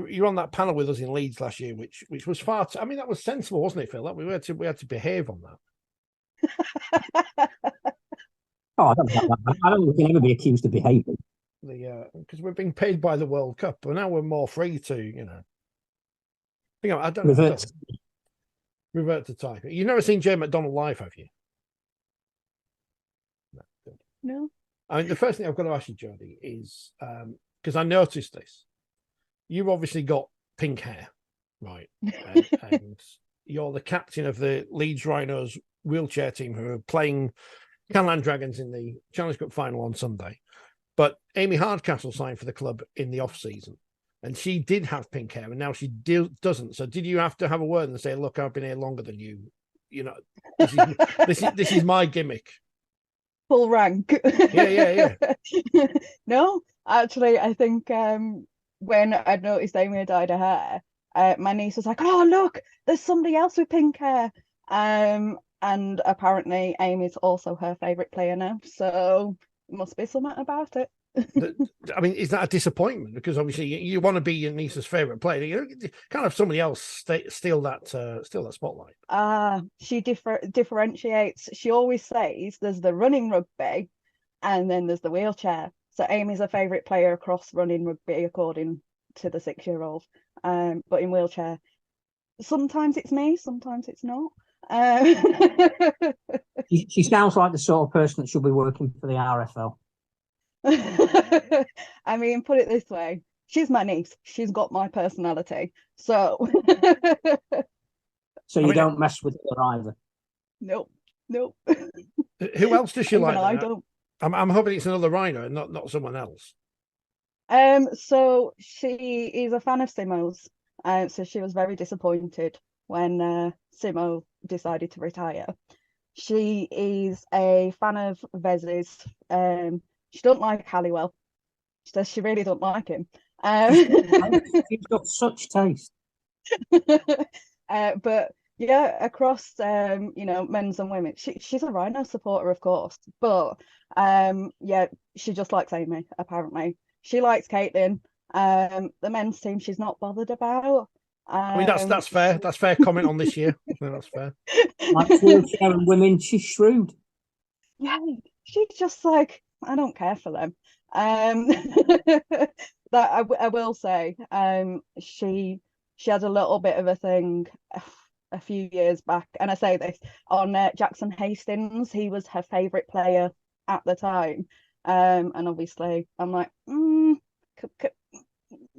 you're on that panel with us in Leeds last year, which was far. I mean, that was sensible, wasn't it, Phil? That we had to behave on that. Oh, I don't know that. I don't think we can ever be accused of behaving. Because we're being paid by the World Cup, but now we're more free to, I don't know. Revert to type. You've never seen Jay McDonald live, have you? No. I mean, the first thing I've got to ask you, Jodie, is because I noticed this. You've obviously got pink hair, right? and you're the captain of the Leeds Rhinos wheelchair team who are playing Catalans Dragons in the Challenge Cup final on Sunday. But Amy Hardcastle signed for the club in the off season, and she did have pink hair, and now she doesn't. So, did you have to have a word and say, "Look, I've been here longer than you. This is my gimmick." Full rank. Yeah. No, actually, I think when I'd noticed Amy had dyed her hair, my niece was like, "Oh, look, there's somebody else with pink hair." And apparently Amy's also her favourite player now, so it must be something about it. I mean, is that a disappointment? Because obviously you want to be your niece's favourite player. You can't have somebody else steal that spotlight. She differentiates. She always says there's the running rugby and then there's the wheelchair. So Amy's a favourite player across running rugby according to the 6-year-old. But in wheelchair, sometimes it's me, sometimes it's not. She sounds like the sort of person that should be working for the RFL. I mean, put it this way, she's my niece. She's got my personality. So you don't mess with her either. Nope. Who else does she like? I don't. I'm hoping it's another Rhino and not someone else. So she is a fan of Simo's. So she was very disappointed when Simo decided to retire. She is a fan of Vez's. She don't like Halliwell. She says she really don't like him. She's got such taste. But yeah, across men's and women, she's a Rhino supporter, of course. But yeah, she just likes Amy. Apparently, she likes Caitlin. The men's team, she's not bothered about. I mean, that's fair. That's fair comment on this year. I think that's fair. Like wheelchair and women, she's shrewd. Yeah, she's just like, I don't care for them. That I will say, she had a little bit of a thing a few years back, and I say this on Jackson Hastings. He was her favourite player at the time, and obviously I'm like,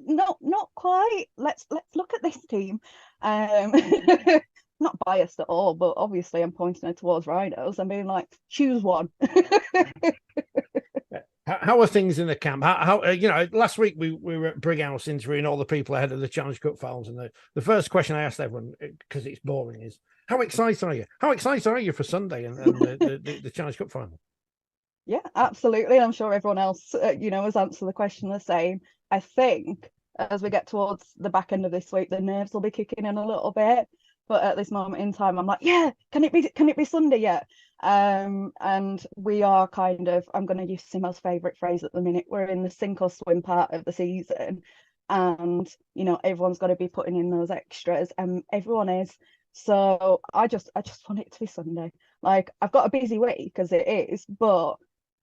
no, not quite. Let's look at this team. Not biased at all, but obviously I'm pointing her towards Rhinos and being like, choose one. How are things in the camp? How last week we were at Brighouse interviewing all the people ahead of the Challenge Cup finals, and the first question I asked everyone, because it's boring, is how excited are you? How excited are you for Sunday and the Challenge Cup final? Yeah, absolutely. I'm sure everyone else, has answered the question the same. I think as we get towards the back end of this week, the nerves will be kicking in a little bit. But at this moment in time, I'm like, yeah, can it be Sunday yet? And we are kind of, I'm going to use Simo's favourite phrase at the minute, we're in the sink or swim part of the season. And, everyone's got to be putting in those extras, and everyone is. So I just want it to be Sunday. Like, I've got a busy week, because it is, but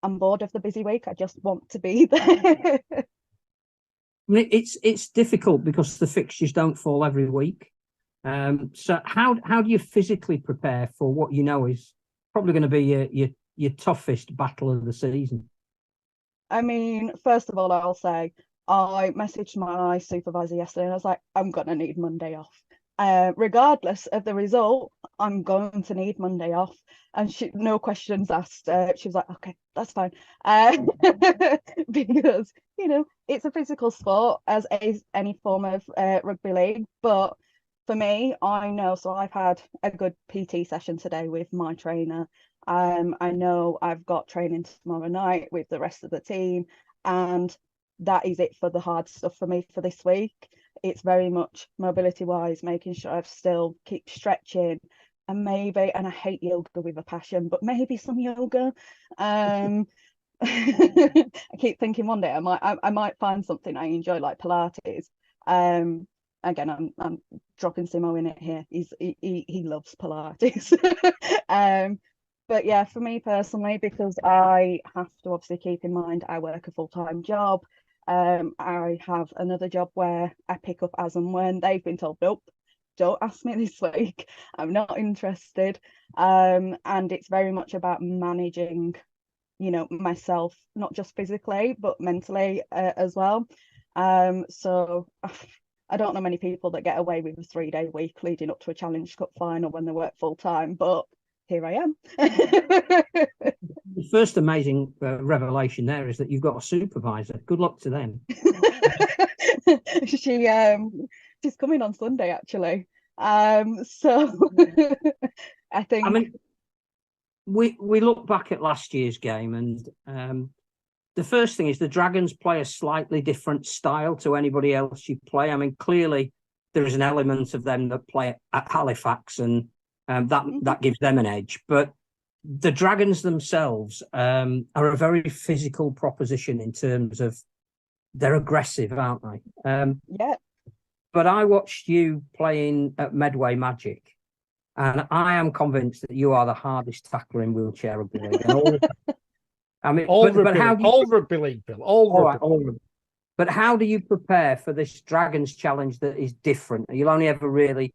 I'm bored of the busy week. I just want to be there. I mean, it's difficult because the fixtures don't fall every week. So how do you physically prepare for what is probably going to be your toughest battle of the season? I mean, first of all, I'll say I messaged my supervisor yesterday and I was like, I'm going to need Monday off. Regardless of the result, I'm going to need Monday off. And she, no questions asked. She was like, okay, that's fine. Because, it's a physical sport, as is any form of rugby league. But for me, I know, so I've had a good PT session today with my trainer. I know I've got training tomorrow night with the rest of the team, and that is it for the hard stuff for me for this week. It's very much mobility wise, making sure I've still keep stretching, and I hate yoga with a passion, but maybe some yoga. I keep thinking one day I might find something I enjoy, like Pilates. Again, I'm dropping Simo in it here. He loves Pilates. But yeah, for me personally, because I have to obviously keep in mind I work a full-time job. I have another job where I pick up as and when. They've been told, nope, don't ask me this week. I'm not interested. And it's very much about managing, myself, not just physically, but mentally as well. So I don't know many people that get away with a 3-day week leading up to a Challenge Cup final when they work full time, but here I am. The first amazing revelation there is that you've got a supervisor. Good luck to them. She's coming on Sunday actually. So I think. I mean, we look back at last year's game, and the first thing is the Dragons play a slightly different style to anybody else you play. I mean, clearly there is an element of them that play at Halifax, and that gives them an edge. But the Dragons themselves are a very physical proposition in terms of they're aggressive, aren't they? Yeah. But I watched you playing at Medway Magic, and I am convinced that you are the hardest tackler in wheelchair rugby league. I mean, all rugby league, Bill. All rugby. But how do you prepare for this Dragons challenge that is different? You'll only ever really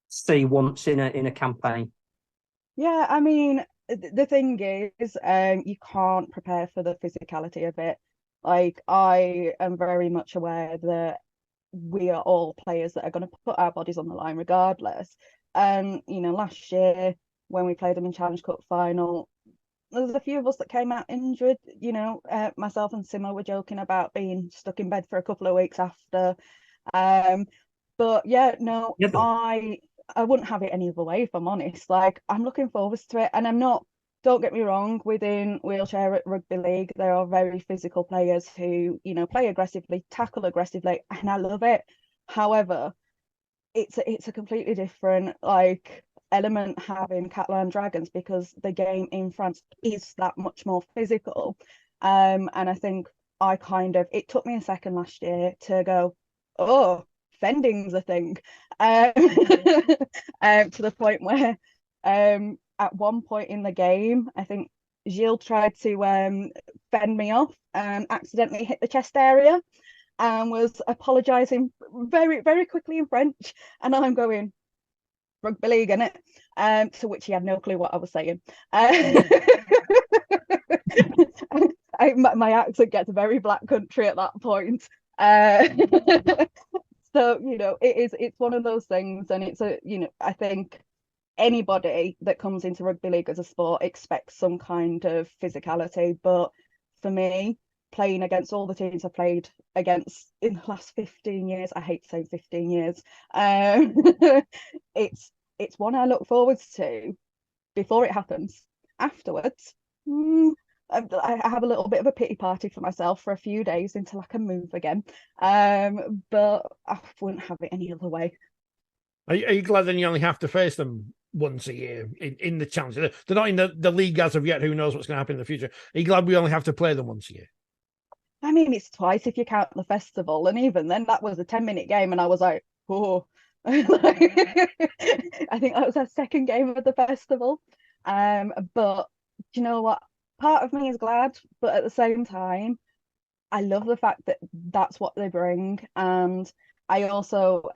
see once in a campaign. Yeah, I mean, the thing is, you can't prepare for the physicality of it. Like, I am very much aware that we are all players that are going to put our bodies on the line regardless. Last year when we played them in Challenge Cup final, there was a few of us that came out injured. Myself and Simo were joking about being stuck in bed for a couple of weeks after. But yeah, no, yeah, I wouldn't have it any other way, if I'm honest. Like, I'm looking forward to it, and I'm not. Don't get me wrong, within wheelchair rugby league, there are very physical players who, play aggressively, tackle aggressively, and I love it. However, it's a completely different element having Catalans Dragons, because the game in France is that much more physical. And I think it took me a second last year to go, oh, fending's a thing. To the point where at one point in the game, I think Gilles tried to fend me off and accidentally hit the chest area and was apologising very, very quickly in French. And I'm going, rugby league, innit? To which he had no clue what I was saying. My accent gets very black country at that point. So, it's one of those things, and it's I think anybody that comes into rugby league as a sport expects some kind of physicality. But for me, playing against all the teams I've played against in the last 15 years, I hate saying 15 years, it's one I look forward to before it happens. Afterwards, I have a little bit of a pity party for myself for a few days until I can move again. But I wouldn't have it any other way. Are you glad then you only have to face them once a year in the challenge? They're not in the league as of yet. Who knows what's going to happen in the future? Are you glad we only have to play them once a year? I mean, it's twice if you count the festival, and even then that was a 10-minute game, and I was like, oh. I think that was our second game of the festival. But do you know what? Part of me is glad, but at the same time, I love the fact that that's what they bring. And I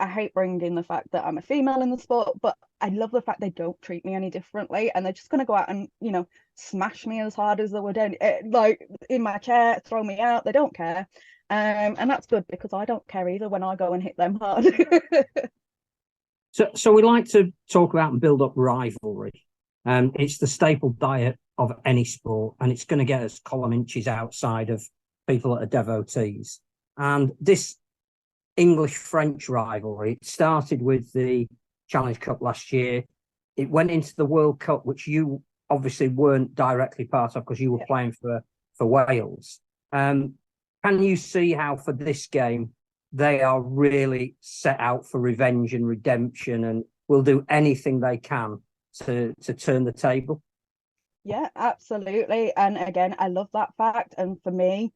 hate bringing the fact that I'm a female in the sport, but I love the fact they don't treat me any differently, and they're just going to go out and, smash me as hard as they would in my chair, throw me out. They don't care. And that's good, because I don't care either when I go and hit them hard. So we like to talk about and build up rivalry. It's the staple diet of any sport, and it's going to get us column inches outside of people that are devotees. And this English-French rivalry, it started with the Challenge Cup last year. It went into the World Cup, which you obviously weren't directly part of because you were playing for Wales. Can you see how for this game they are really set out for revenge and redemption, and will do anything they can to turn the table? Yeah, absolutely. And again, I love that fact. And for me,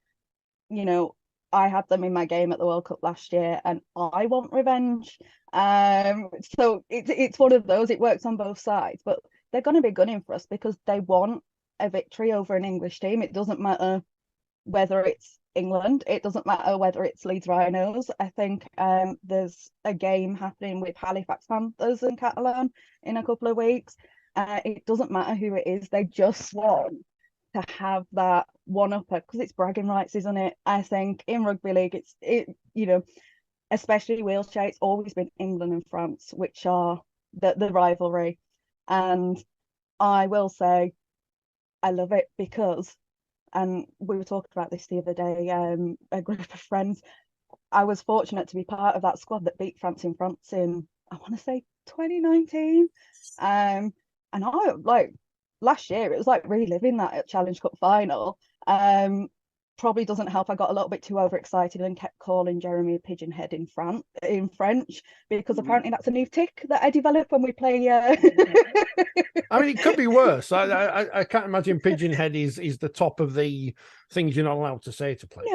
I had them in my game at the World Cup last year, and I want revenge. So it's one of those. It works on both sides, but they're going to be gunning for us because they want a victory over an English team. It doesn't matter whether it's England. It doesn't matter whether it's Leeds Rhinos. I think there's a game happening with Halifax Panthers and Catalan in a couple of weeks. It doesn't matter who it is. They just want to have that one-upper because it's bragging rights, isn't it? I think in rugby league, especially wheelchair, it's always been England and France, which are the rivalry. And I will say, I love it because, and we were talking about this the other day, a group of friends, I was fortunate to be part of that squad that beat France in, I want to say 2019. And I, like, last year, it was like reliving that Challenge Cup final. Probably doesn't help. I got a little bit too overexcited and kept calling Jeremy a pigeon head in French because apparently that's a new tick that I developed when we play. I mean, it could be worse. I can't imagine pigeon head is the top of the things you're not allowed to say to players.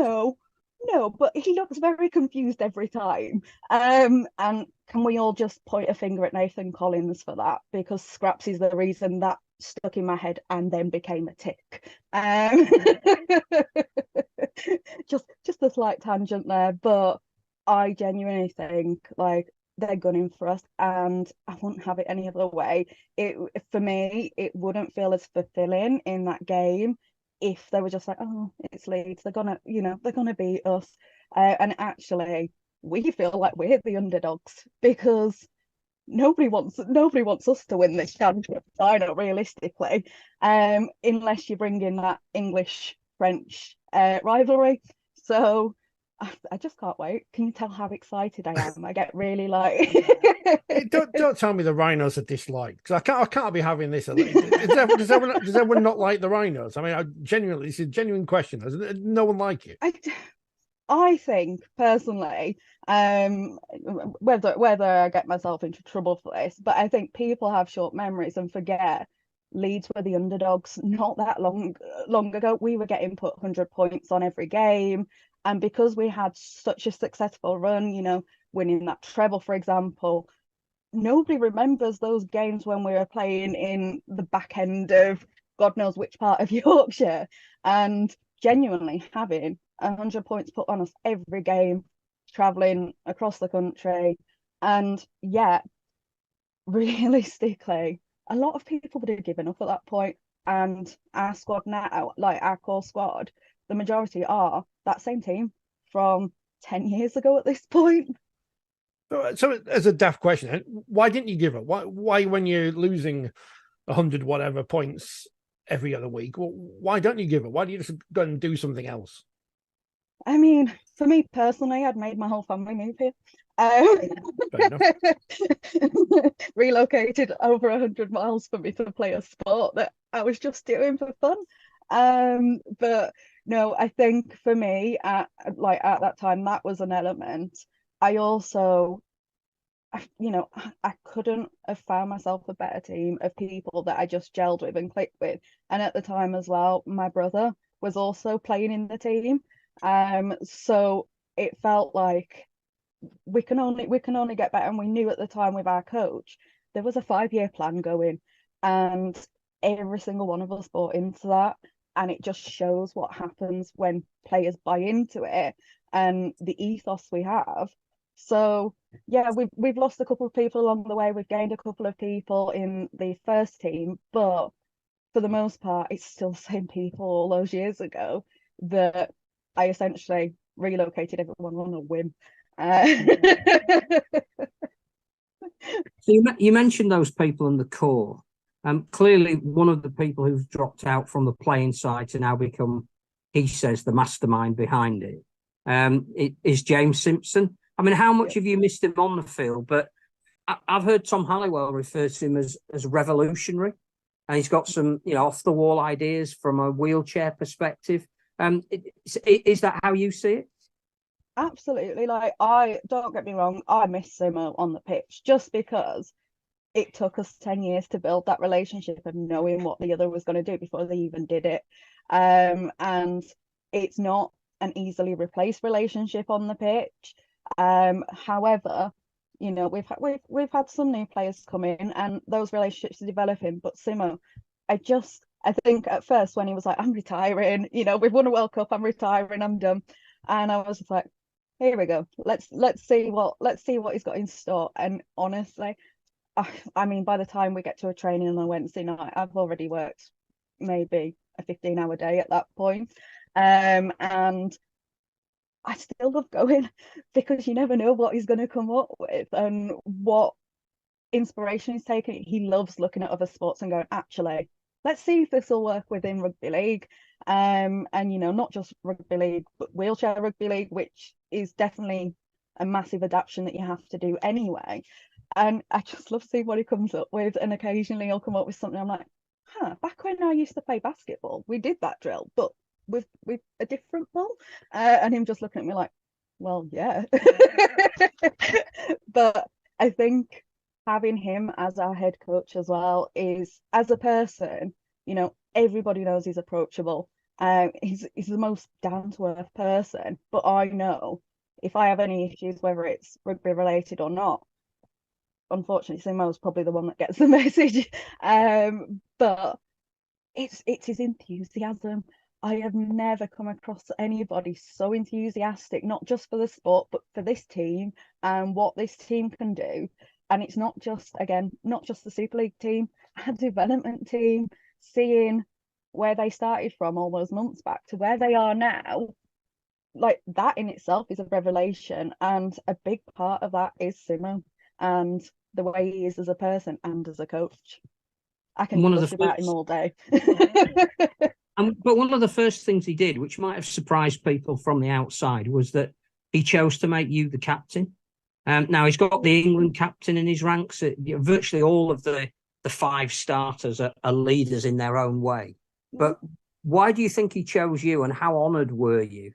No, but he looks very confused every time. And can we all just point a finger at Nathan Collins for that? Because Scraps is the reason that stuck in my head and then became a tick. Just a slight tangent there, but I genuinely think like they're gunning for us, and I wouldn't have it any other way. For me, it wouldn't feel as fulfilling in that game if they were just like, oh, it's Leeds, they're gonna beat us, and actually we feel like we're the underdogs because nobody wants us to win this championship final realistically, unless you bring in that English French rivalry. So I just can't wait. Can you tell how excited I am? I get really like. Don't tell me the Rhinos are disliked, because I can't be having this. Does everyone not like the Rhinos? I mean, this is a genuine question. Does no one like it? I think personally, whether I get myself into trouble for this, but I think people have short memories and forget Leeds were the underdogs not that long ago. We were getting put 100 points on every game, and because we had such a successful run, winning that treble, for example, nobody remembers those games when we were playing in the back end of God knows which part of Yorkshire, and genuinely having 100 points put on us every game, traveling across the country, and yet realistically a lot of people would have given up at that point. And our squad now, like our core squad, the majority are that same team from 10 years ago at this point. So as a daft question, why didn't you give up? Why when you're losing 100 whatever points every other week, why don't you give up? Why do you just go and do something else? I mean, for me personally, I'd made my whole family move here. Relocated over 100 miles for me to play a sport that I was just doing for fun. But no, I think for me, at that time, that was an element. I also, I couldn't have found myself a better team of people that I just gelled with and clicked with. And at the time as well, my brother was also playing in the team. So it felt like we can only get better. And we knew at the time with our coach, there was a 5-year plan going, and every single one of us bought into that. And it just shows what happens when players buy into it and the ethos we have. So yeah, we've lost a couple of people along the way. We've gained a couple of people in the first team, but for the most part, it's still the same people all those years ago that I essentially relocated everyone on a whim. So you mentioned those people in the core. Clearly, one of the people who's dropped out from the playing side to now become, he says, the mastermind behind it, is James Simpson. I mean, how much have you missed him on the field? But I've heard Tom Halliwell refer to him as revolutionary, and he's got some off the wall ideas from a wheelchair perspective. Is that how you see it? Absolutely. Like, I don't get me wrong, I miss Simo on the pitch just because it took us 10 years to build that relationship and knowing what the other was going to do before they even did it. And it's not an easily replaced relationship on the pitch. However, you know, we've had some new players come in and those relationships are developing. But Simo, I think at first when he was like, I'm retiring, you know, we've won a World Cup, I'm retiring, I'm done. And I was just like, here we go. Let's see what he's got in store. And honestly, I mean, by the time we get to a training on a Wednesday night, I've already worked maybe a 15-hour day at that point. And I still love going because you never know what he's going to come up with and what inspiration he's taking. He loves looking at other sports and going, actually, let's see if this will work within rugby league. And, you know, not just rugby league, but wheelchair rugby league, which is definitely a massive adaptation that you have to do anyway. And I just love seeing what he comes up with. And occasionally he'll come up with something I'm like, back when I used to play basketball, we did that drill, but with a different ball. And him just looking at me like, well, yeah. But I think having him as our head coach as well is, as a person, you know, everybody knows he's approachable. He's the most down-to-earth person. But I know if I have any issues, whether it's rugby related or not, unfortunately, Simo's probably the one that gets the message. But it's his enthusiasm. I have never come across anybody so enthusiastic, not just for the sport, but for this team and what this team can do. And it's not just the Super League team, our development team, seeing where they started from all those months back to where they are now. Like, that in itself is a revelation. And a big part of that is Simo and the way he is as a person and as a coach. I can talk about him all day. But one of the first things he did, which might have surprised people from the outside, was that he chose to make you the captain. Now, he's got the England captain in his ranks. Virtually all of the 5 starters are leaders in their own way. But why do you think he chose you, and how honoured were you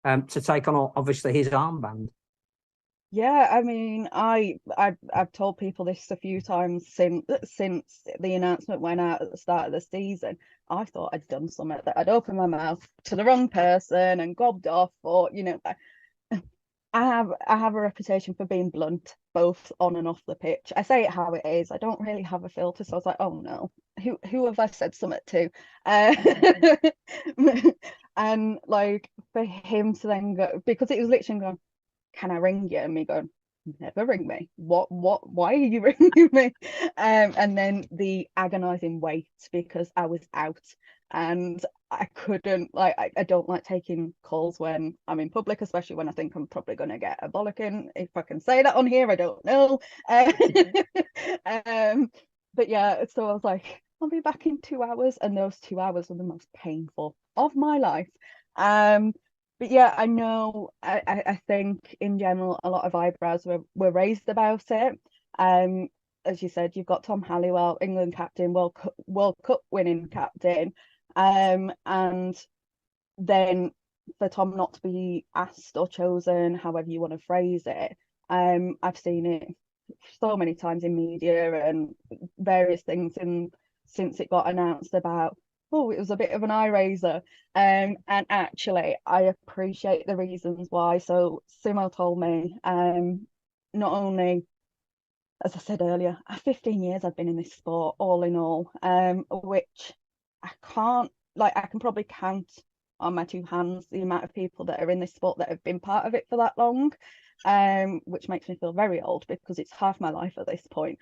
to take on, obviously, his armband? Yeah, I mean, I've told people this a few times since the announcement went out at the start of the season. I thought I'd done something, that I'd opened my mouth to the wrong person and gobbed off, or, you know, I have a reputation for being blunt, both on and off the pitch. I say it how it is. I don't really have a filter, so I was like, oh no, who have I said something to? And like, for him to then go, because it was literally going, can I ring you? And me going, never ring me. Why are you ringing me? And then the agonizing wait, because I was out and I couldn't, like, I don't like taking calls when I'm in public, especially when I think I'm probably going to get a bollocking. If I can say that on here, I don't know. But yeah, so I was like, I'll be back in 2 hours. And those 2 hours were the most painful of my life. But yeah, I know, I think in general, a lot of eyebrows were raised about it. As you said, you've got Tom Halliwell, England captain, World Cup winning captain. And then for Tom not to be asked or chosen, however you want to phrase it, I've seen it so many times in media and various things since it got announced about, oh, it was a bit of an eye raiser. And actually, I appreciate the reasons why. So Simo told me, not only, as I said earlier, 15 years I've been in this sport, all in all, which I can probably count on my 2 hands the amount of people that are in this sport that have been part of it for that long, which makes me feel very old because it's half my life at this point.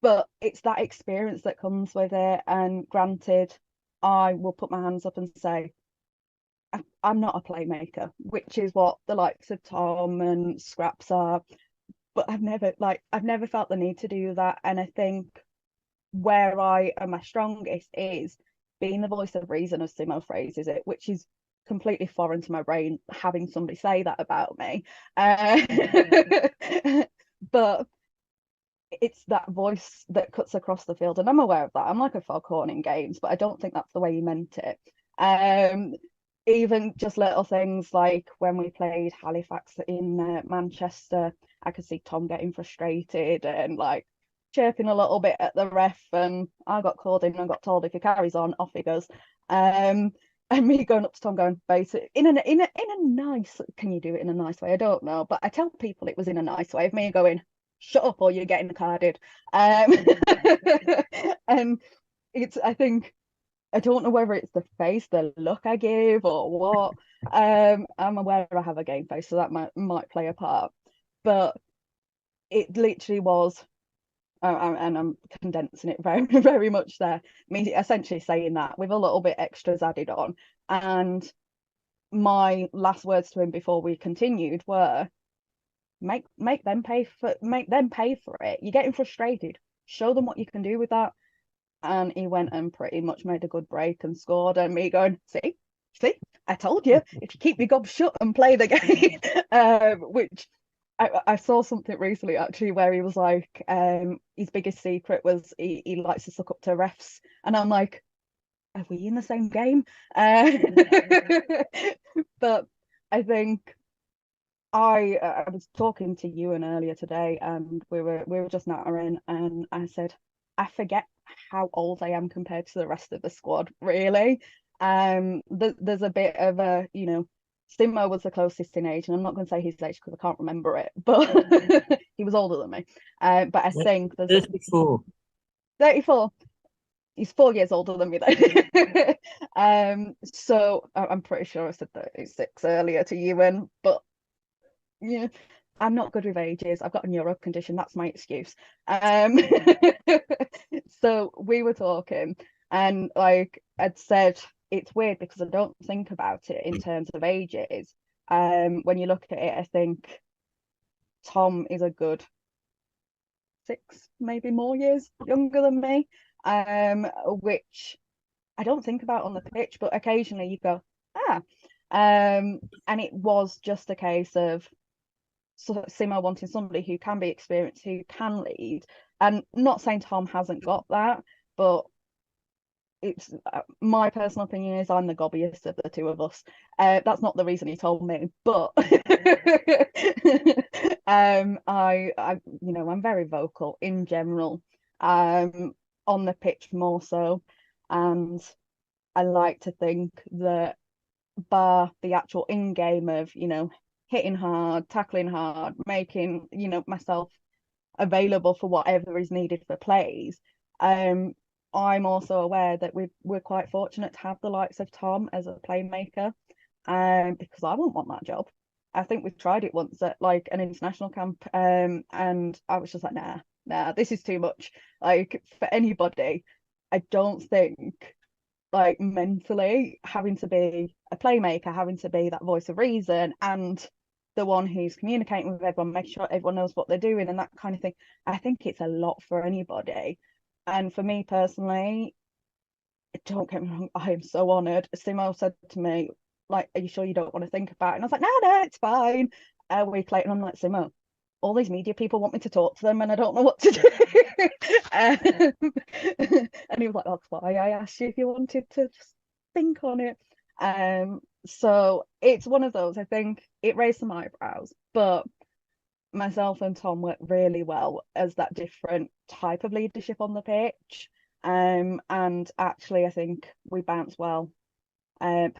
But it's that experience that comes with it. And granted, I will put my hands up and say, I'm not a playmaker, which is what the likes of Tom and Scraps are. But I've never felt the need to do that. And I think where I am my strongest is being the voice of reason, as Simo phrases it, which is completely foreign to my brain, having somebody say that about me. But it's that voice that cuts across the field, and I'm aware of that. I'm like a foghorn in games, but I don't think that's the way he meant it. Even just little things like when we played Halifax in Manchester, I could see Tom getting frustrated and like chirping a little bit at the ref, and I got called in and got told if he carries on, off he goes. And me going up to Tom going, basic in a nice, can you do it in a nice way? I don't know, but I tell people it was in a nice way of me going, shut up or you're getting carded. And it's, I think, I don't know whether it's the face, the look I give or what. I'm aware I have a game face, so that might play a part. But it literally was, and I'm condensing it very, very much there. I mean, essentially saying that with a little bit extras added on. And my last words to him before we continued were, make them pay for it. You're getting frustrated. Show them what you can do with that. And he went and pretty much made a good break and scored. And me going, see, I told you, if you keep your gob shut and play the game, which I saw something recently actually where he was like, his biggest secret was he likes to suck up to refs, and I'm like, are we in the same game? But I think I was talking to Ewan earlier today, and we were just nattering, and I said, I forget how old I am compared to the rest of the squad, really. There's a bit of a, Simo was the closest in age, and I'm not going to say his age because I can't remember it, but he was older than me. But I think there's 34. 34. He's 4 years older than me though. So I'm pretty sure I said 36 earlier to Ewan, but yeah, I'm not good with ages. I've got a neuro condition. That's my excuse. So we were talking, and like I'd said, it's weird because I don't think about it in terms of ages. When you look at it, I think Tom is a good 6, maybe more years younger than me, which I don't think about on the pitch, but occasionally you go, and it was just a case of Simo wanting somebody who can be experienced, who can lead. And not saying Tom hasn't got that, but it's my personal opinion is I'm the gobbiest of the two of us. That's not the reason he told me, but I'm very vocal in general, on the pitch more so, and I like to think that bar the actual in-game of hitting hard, tackling hard, making myself available for whatever is needed for plays. I'm also aware that we're quite fortunate to have the likes of Tom as a playmaker, because I wouldn't want that job. I think we've tried it once at like an international camp, and I was just like, nah, this is too much. Like for anybody, I don't think like mentally having to be a playmaker, having to be that voice of reason and the one who's communicating with everyone, making sure everyone knows what they're doing and that kind of thing. I think it's a lot for anybody. And for me personally, don't get me wrong, I am so honoured. Simo said to me, like, are you sure you don't want to think about it? And I was like, no, it's fine. A week later, I'm like, Simo, all these media people want me to talk to them and I don't know what to do. And he was like, that's why I asked you if you wanted to just think on it. So it's one of those, I think it raised some eyebrows, but myself and Tom work really well as that different type of leadership on the pitch. And actually I think we bounce well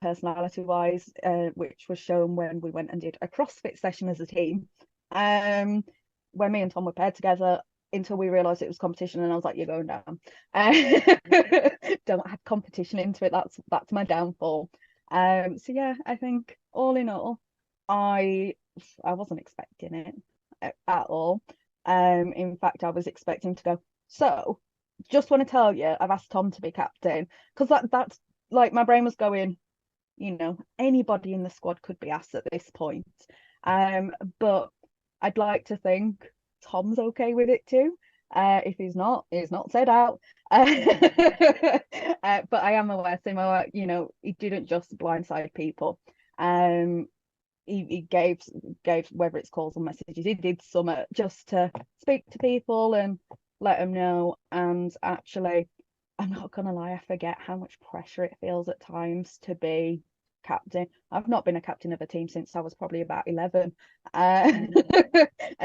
personality wise, which was shown when we went and did a CrossFit session as a team, when me and Tom were paired together, until we realized it was competition, and I was like, you're going down. Don't have competition into it, that's my downfall. So yeah, I think all in all, I wasn't expecting it at all. In fact, I was expecting to go, so just want to tell you I've asked Tom to be captain, because that's like my brain was going, anybody in the squad could be asked at this point. But I'd like to think Tom's okay with it too. If he's not said out. But I am aware, Simo, he didn't just blindside people. He gave whether it's calls or messages, he did some just to speak to people and let them know. And actually, I'm not gonna lie, I forget how much pressure it feels at times to be captain. I've not been a captain of a team since I was probably about 11, and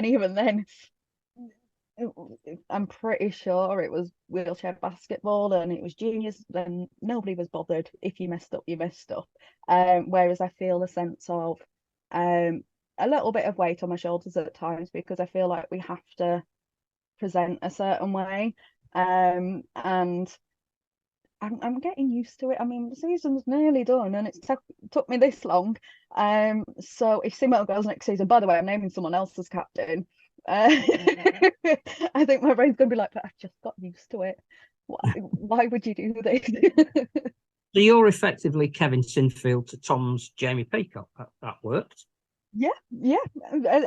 even then I'm pretty sure it was wheelchair basketball and it was juniors, then nobody was bothered. If you messed up, you messed up. Whereas I feel a sense of a little bit of weight on my shoulders at times because I feel like we have to present a certain way. And I'm getting used to it. I mean, the season's nearly done and it's took me this long. So if Simo goes next season, by the way, I'm naming someone else as captain. I think my brain's going to be like, but I've just got used to it. Why would you do this? So you're effectively Kevin Sinfield to Tom's Jamie Peacock. That worked. Yeah,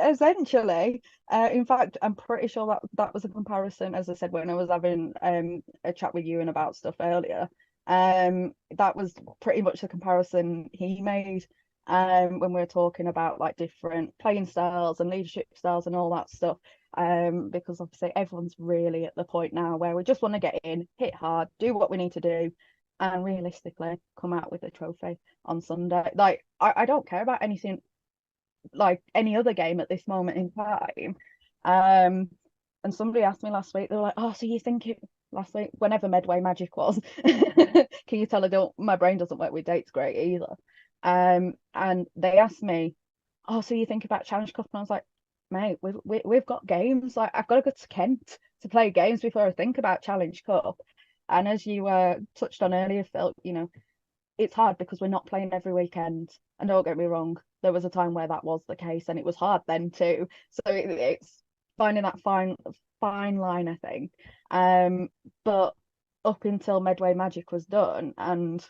essentially. In fact, I'm pretty sure that was a comparison, as I said, when I was having a chat with you and about stuff earlier. That was pretty much the comparison he made when we were talking about like different playing styles and leadership styles and all that stuff. Because obviously everyone's really at the point now where we just want to get in, hit hard, do what we need to do, and realistically come out with a trophy on Sunday. Like I don't care about anything like any other game at this moment in time. And somebody asked me last week, they were like, oh, so you think it last week, whenever Medway Magic was, can you tell my brain doesn't work with dates great either. And they asked me, oh, so you think about Challenge Cup? And I was like, mate, we've got games. Like I've got to go to Kent to play games before I think about Challenge Cup. And as you touched on earlier, Phil, you know, it's hard because we're not playing every weekend. And don't get me wrong, there was a time where that was the case and it was hard then too. So it's finding that fine line, I think. But up until Medway Magic was done and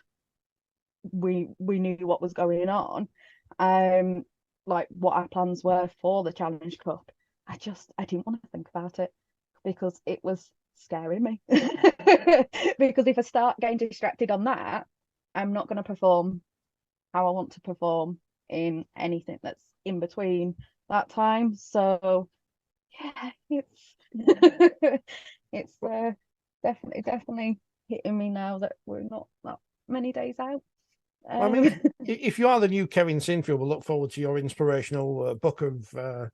we knew what was going on, like what our plans were for the Challenge Cup, I didn't want to think about it because it was scaring me. Because if I start getting distracted on that, I'm not going to perform how I want to perform in anything that's in between that time. So yeah, it's definitely hitting me now that we're not that many days out. I mean, if you are the new Kevin Sinfield, we'll look forward to your inspirational book of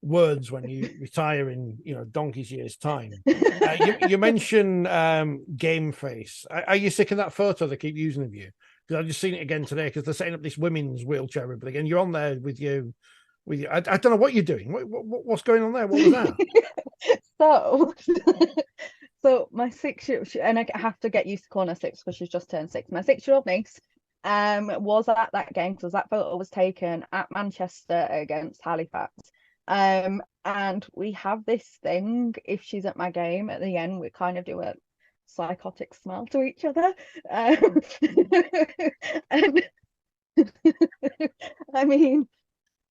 words when you retire in donkey's years time. You mentioned game face. Are you sick of that photo they keep using of you? Because I've just seen it again today because they're setting up this women's wheelchair Rugby and you're on there with you. I don't know what you're doing. What's going on there? What was that? So my 6-year, and I have to get used to calling her 6 because she's just turned 6. My 6-year-old niece was at that game because that photo was taken at Manchester against Halifax. And we have this thing, if she's at my game at the end, we kind of do a psychotic smile to each other. And I mean,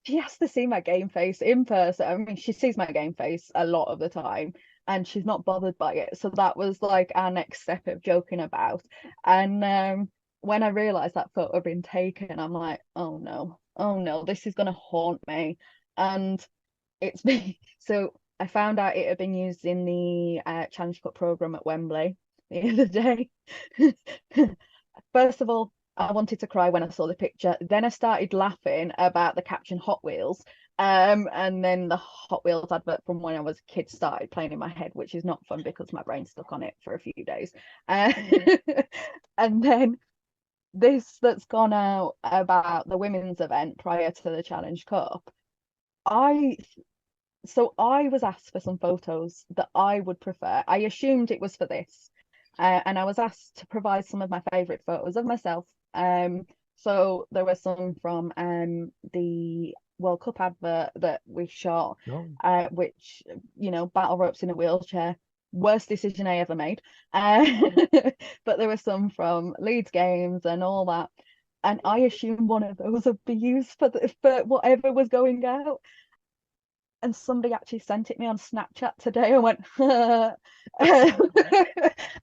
she has to see my game face in person. I mean, she sees my game face a lot of the time and she's not bothered by it. So that was like our next step of joking about. And when I realized that photo had been taken, I'm like, oh no, this is going to haunt me. And it's been, so I found out it had been used in the Challenge Cup programme at Wembley the other day. First of all, I wanted to cry when I saw the picture. Then I started laughing about the caption Hot Wheels. And then the Hot Wheels advert from when I was a kid started playing in my head, which is not fun because my brain stuck on it for a few days. And then this that's gone out about the women's event prior to the Challenge Cup. I was asked for some photos that I would prefer. I assumed it was for this. And I was asked to provide some of my favourite photos of myself. So there were some from the World Cup advert that we shot, which, battle ropes in a wheelchair, worst decision I ever made. But there were some from Leeds games and all that. And I assumed one of those would be used for whatever was going out. And somebody actually sent it me on Snapchat today and went,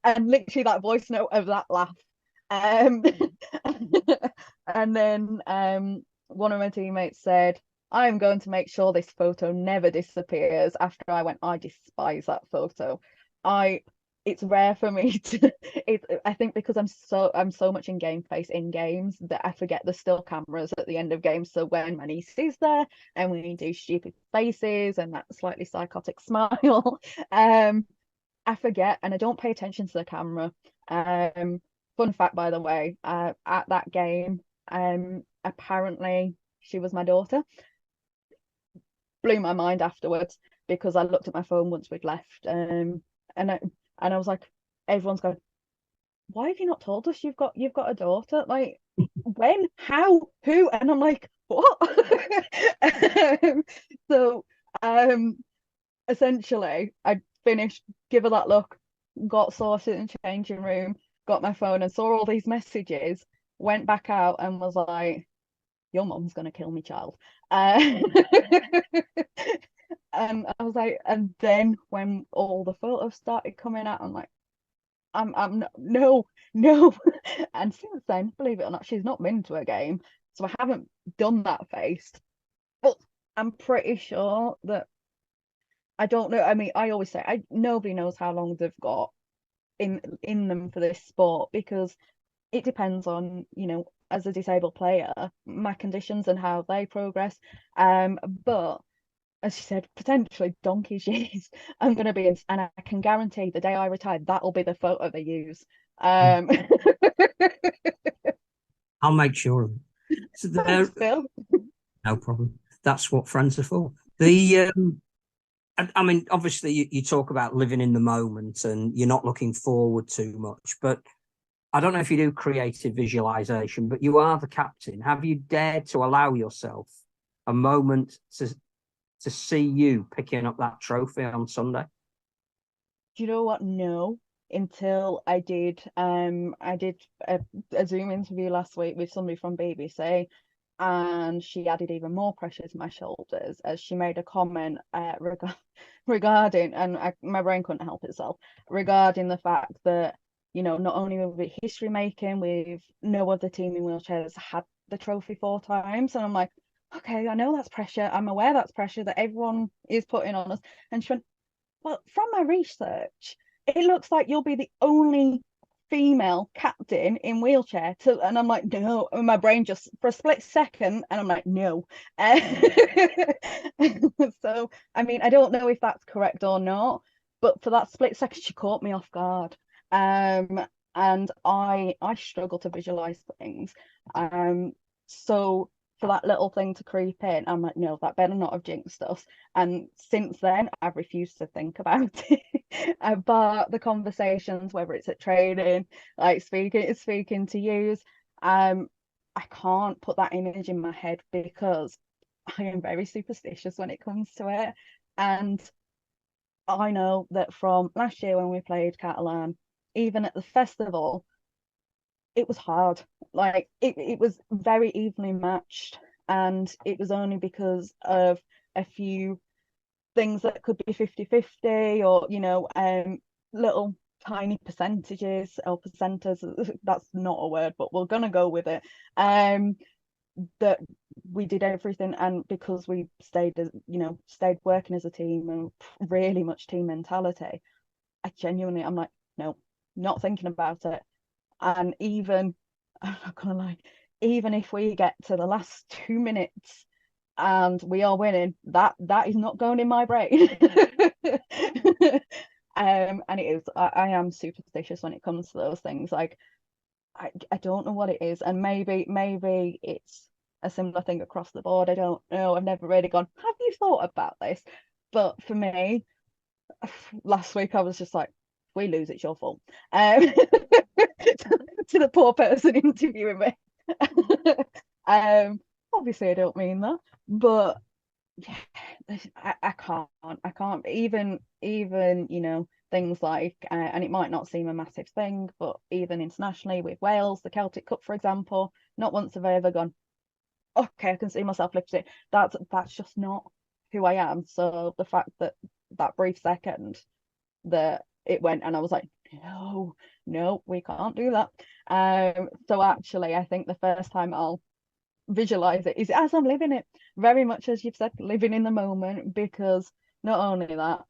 and literally that voice note of that laugh. And then one of my teammates said, I'm going to make sure this photo never disappears. After I went, I despise that photo. I it's rare for me to I think because I'm so much in game face in games that I forget there's still cameras at the end of games. So when my niece is there and we do stupid faces and that slightly psychotic smile, I forget and I don't pay attention to the camera. Fun fact, by the way, at that game, apparently she was my daughter. Blew my mind afterwards because I looked at my phone once we'd left, and I was like, everyone's going, why have you not told us you've got a daughter? Like, when, how, who? And I'm like, what? So essentially I finished, give her that look, got sorted in the changing room, got my phone and saw all these messages, went back out and was like, your mom's gonna kill me, child. And I was like, and then when all the photos started coming out, I'm like, I'm no. And since then, believe it or not, she's not been to a game, so I haven't done that face. But I'm pretty sure that, I don't know. I mean, I always say nobody knows how long they've got in them for this sport, because it depends on, as a disabled player, my conditions and how they progress. But as she said, potentially donkey's years, I'm going to be in, and I can guarantee the day I retire, that'll be the photo they use. I'll make sure of it. So Thanks, Phil. no problem. That's what friends are for. The I mean, obviously, you talk about living in the moment and you're not looking forward too much, but I don't know if you do creative visualization, but you are the captain. Have you dared to allow yourself a moment to see you picking up that trophy on Sunday? Do you know what? No, until I did a Zoom interview last week with somebody from BBC, and she added even more pressure to my shoulders as she made a comment regarding, and my brain couldn't help itself, regarding the fact that, not only were we history making, with no other team in wheelchairs had the trophy 4 times. And I'm like, okay, I know that's pressure. I'm aware that's pressure that everyone is putting on us. And she went, well, from my research, it looks like you'll be the only female captain in wheelchair and I'm like, no. And my brain just for a split second, and I'm like, no. So I mean, I don't know if that's correct or not, but for that split second she caught me off guard. And I struggle to visualize things. So for that little thing to creep in, I'm like, no, that better not have jinxed us. And since then, I've refused to think about it. But the conversations, whether it's at training, like speaking to yous, I can't put that image in my head because I am very superstitious when it comes to it. And I know that from last year when we played Catalan, even at the festival, it was hard. Like it was very evenly matched, and it was only because of a few things that could be 50-50, or little tiny percentages or percenters, that's not a word, but we're gonna go with it, that we did everything. And because we stayed working as a team and really much team mentality, I'm like, no, not thinking about it. And even, I'm not gonna lie, even if we get to the last 2 minutes and we are winning, that is not going in my brain. And it is, I am superstitious when it comes to those things. Like I don't know what it is, and maybe it's a similar thing across the board. I don't know. I've never really gone, have you thought about this? But for me, last week I was just like, if we lose, it's your fault. To the poor person interviewing me. Obviously I don't mean that, but yeah, I can't even things like, and it might not seem a massive thing, but even internationally with Wales, the Celtic Cup, for example, not once have I ever gone, okay, I can see myself lifting it. That's just not who I am. So the fact that brief second that it went and I was like, no, we can't do that. So actually I think the first time I'll visualize it is as I'm living it, very much as you've said, living in the moment, because not only that,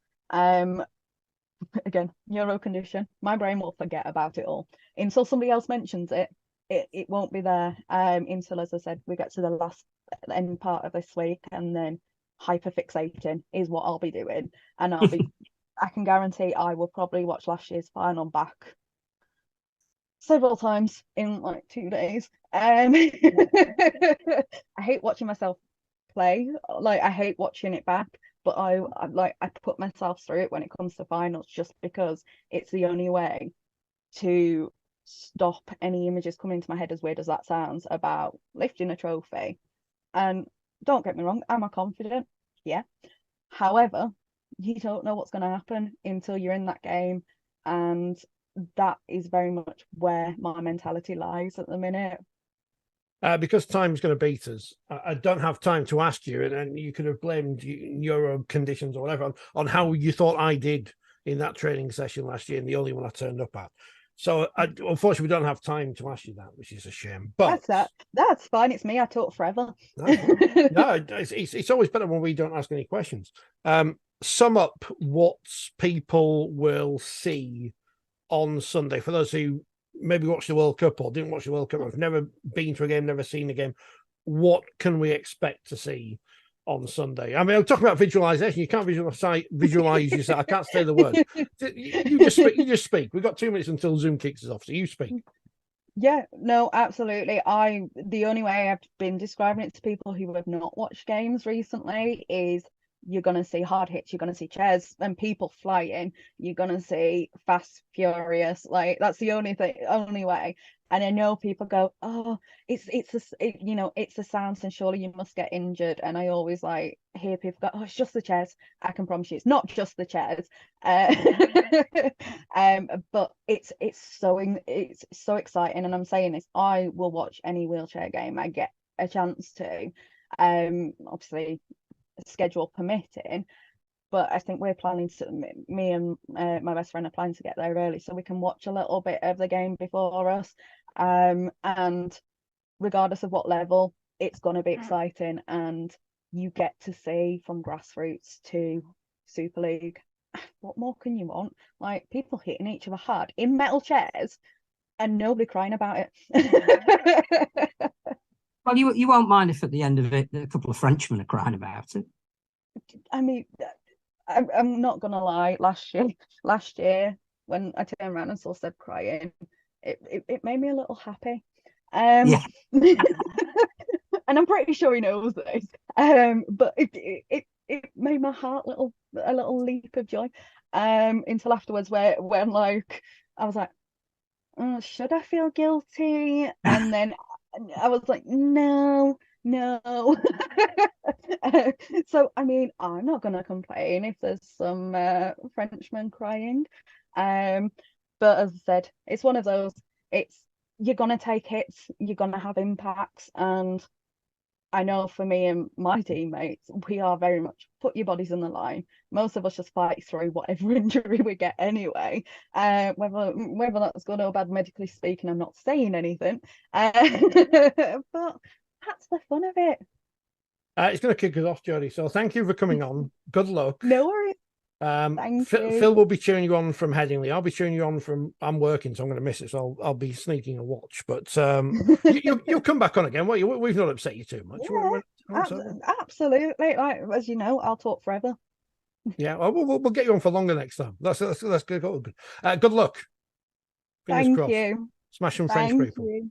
again, Euro condition, my brain will forget about it all until somebody else mentions it. It won't be there until, as I said, we get to the last end part of this week, and then hyperfixating is what I'll be doing, and I'll be. I can guarantee I will probably watch last year's final back several times in like 2 days. I hate watching myself play. Like, I hate watching it back, but I put myself through it when it comes to finals, just because it's the only way to stop any images coming into my head, as weird as that sounds, about lifting a trophy. And don't get me wrong, am I confident? Yeah. However, you don't know what's going to happen until you're in that game, and that is very much where my mentality lies at the minute. Because time's going to beat us, I don't have time to ask you, and you could have blamed Euro conditions or whatever on how you thought I did in that training session last year, and the only one I turned up at. So unfortunately, we don't have time to ask you that, which is a shame. But that's fine. It's me. I talk forever. No, it's always better when we don't ask any questions. Sum up what people will see on Sunday for those who maybe watched the World Cup or didn't watch the World Cup, or have never been to a game, never seen a game. What can we expect to see on Sunday? I mean, I'm talking about visualization. You can't visualize yourself. I can't say the word. You just speak. We've got 2 minutes until Zoom kicks us off, so you speak. Yeah, no, absolutely. The only way I've been describing it to people who have not watched games recently is you're going to see hard hits, you're going to see chairs and people flying, you're going to see fast, furious. Like, that's the only way. And I know people go, oh, it's a sound, and surely you must get injured. And I always like hear people go, oh, it's just the chairs. I can promise you it's not just the chairs. But it's so exciting. And I'm saying this, I will watch any wheelchair game I get a chance to. Obviously, schedule permitting, but I think we're planning to, me and my best friend are planning to get there early so we can watch a little bit of the game before us, and regardless of what level, it's going to be exciting, and you get to see from grassroots to Super League. What more can you want? Like, people hitting each other hard in metal chairs and nobody crying about it. Well, you won't mind if at the end of it a couple of Frenchmen are crying about it. I mean, I'm not gonna lie. Last year, when I turned around and saw Seb crying, it made me a little happy. Yeah. And I'm pretty sure he knows this. But it made my heart a little leap of joy. Until afterwards, when like I was like, oh, should I feel guilty? And then I was like, no. So I mean, I'm not gonna complain if there's some Frenchmen crying. But as I said, it's one of those, you're gonna take hits, you're gonna have impacts, and I know for me and my teammates, we are very much put your bodies on the line. Most of us just fight through whatever injury we get anyway. Whether that's good or bad medically speaking, I'm not saying anything. But that's the fun of it. It's going to kick us off, Jodie. So thank you for coming on. Good luck. No worries. Thank you. Phil will be cheering you on from Headingley. I'll be cheering you on from. I'm working, so I'm going to miss it. So I'll be sneaking a watch. But you'll come back on again. We've not upset you too much. Yeah, absolutely. Like, as you know, I'll talk forever. Yeah, well, we'll get you on for longer next time. That's good. Good luck. Fingers crossed. You. Smash some French people. You.